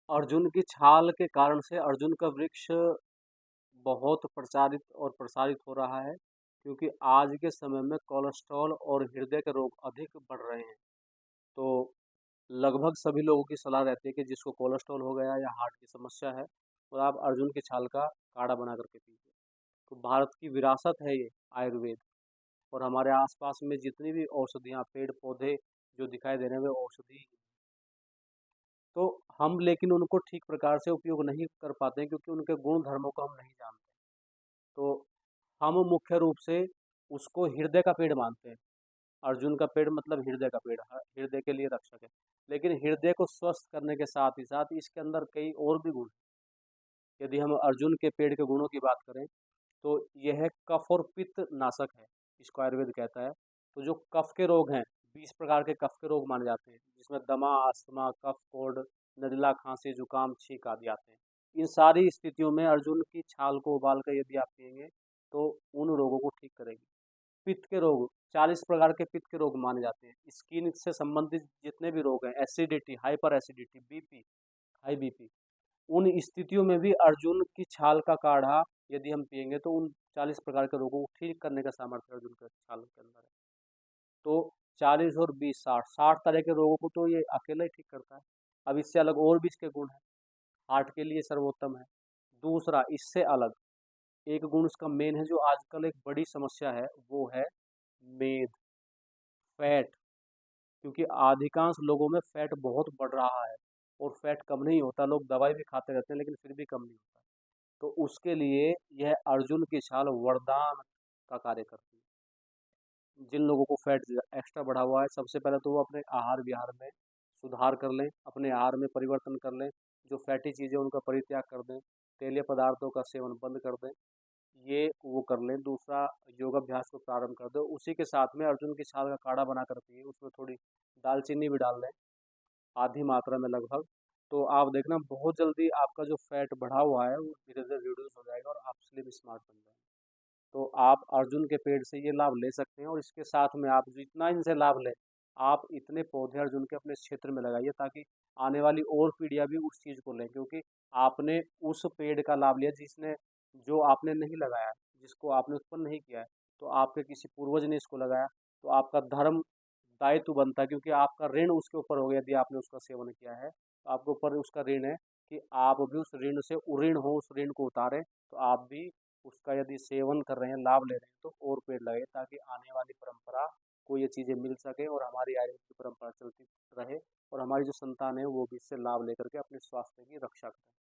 अर्जुन की छाल के कारण से अर्जुन का वृक्ष बहुत प्रचारित और प्रसारित हो रहा है, क्योंकि आज के समय में कोलेस्ट्रॉल और हृदय के रोग अधिक बढ़ रहे हैं। तो लगभग सभी लोगों की सलाह रहती है कि जिसको कोलेस्ट्रॉल हो गया या हार्ट की समस्या है, तो आप अर्जुन की छाल का काढ़ा बना करके पीजिए। तो भारत की विरासत है ये आयुर्वेद। और हमारे आसपास में जितनी भी औषधियाँ, पेड़ पौधे जो दिखाई दे रहे हैं वे औषधि ही हैं। तो हम लेकिन उनको ठीक प्रकार से उपयोग नहीं कर पाते हैं, क्योंकि उनके गुण धर्मों को हम नहीं जानते। तो हम मुख्य रूप से उसको हृदय का पेड़ मानते हैं। अर्जुन का पेड़ मतलब हृदय का पेड़, हृदय के लिए रक्षक है। लेकिन हृदय को स्वस्थ करने के साथ ही साथ इसके अंदर कई और भी गुण हैं। यदि हम अर्जुन के पेड़ के गुणों की बात करें, तो यह कफ और पित्त नाशक है, इसको आयुर्वेद कहता है। तो जो कफ के रोग हैं, 20 प्रकार के कफ के रोग माने जाते हैं, जिसमें दमा, अस्थमा, कफ कोढ़, नजला, खांसी, जुकाम, छींक आदि आते हैं। इन सारी स्थितियों में अर्जुन की छाल को उबाल कर यदि आप पिएंगे, तो उन रोगों को ठीक करेगी। पित्त के रोग, 40 प्रकार के पित्त के रोग माने जाते हैं। स्किन से संबंधित जितने भी रोग हैं, acidity, hyper acidity, BP, high BP, उन स्थितियों में भी अर्जुन की छाल का काढ़ा यदि हम पिएंगे, तो उन 40 प्रकार के रोगों को ठीक करने का सामर्थ्य अर्जुन के छाल के अंदर है। तो 40 और 20, 60 तरह के रोगों को तो ये अकेला ही ठीक करता है। अब इससे अलग और भी इसके गुण हैं। हार्ट के लिए सर्वोत्तम है। दूसरा, इससे अलग एक गुण इसका मेन है, जो आजकल एक बड़ी समस्या है, वो है मेद, फैट। क्योंकि अधिकांश लोगों में फैट बहुत बढ़ रहा है और फैट कम नहीं होता। लोग दवाई भी खाते रहते हैं लेकिन फिर भी कम नहीं होता। तो उसके लिए यह अर्जुन की छाल वरदान का कार्य करती है। जिन लोगों को फैट एक्स्ट्रा बढ़ा हुआ है, सबसे पहले तो वो अपने आहार विहार में सुधार कर लें, अपने आहार में परिवर्तन कर लें, जो फैटी चीज़ें उनका परित्याग कर दें, तेलीय पदार्थों का सेवन बंद कर दें, ये वो कर लें। दूसरा, योगाभ्यास को प्रारंभ कर दें। उसी के साथ में अर्जुन की छाल का काढ़ा बना कर पिए, उसमें थोड़ी दालचीनी भी डाल लें, आधी मात्रा में लगभग। तो आप देखना बहुत जल्दी आपका जो फैट बढ़ा हुआ है वो धीरे धीरे रिड्यूस हो जाएगा और आप स्लिम स्मार्ट बन जाएंगे। तो आप अर्जुन के पेड़ से ये लाभ ले सकते हैं, और इसके साथ में आप जितना इनसे लाभ लें, आप इतने पौधे अर्जुन के अपने क्षेत्र में लगाइए, ताकि आने वाली और पीढ़ियां भी उस चीज़ को लें। क्योंकि आपने उस पेड़ का लाभ लिया जिसने, जो आपने नहीं लगाया है, जिसको आपने उत्पन्न नहीं किया है, तो आपके किसी पूर्वज ने इसको लगाया, तो आपका धर्म दायित्व बनता है, क्योंकि आपका ऋण उसके ऊपर हो गया यदि आपने उसका सेवन किया है, तो आपके ऊपर उसका ऋण है कि आप भी उस ऋण से उऋण हो, उस ऋण को उतारें। तो आप भी उसका यदि सेवन कर रहे हैं, लाभ ले रहे हैं, तो और पेड़ लगाइए, ताकि आने वाली परंपरा को ये चीज़ें मिल सके और हमारी आयुर्वेद की परंपरा चलती रहे, और हमारी जो संतान है वो भी इससे लाभ लेकर के अपने स्वास्थ्य की रक्षा करें।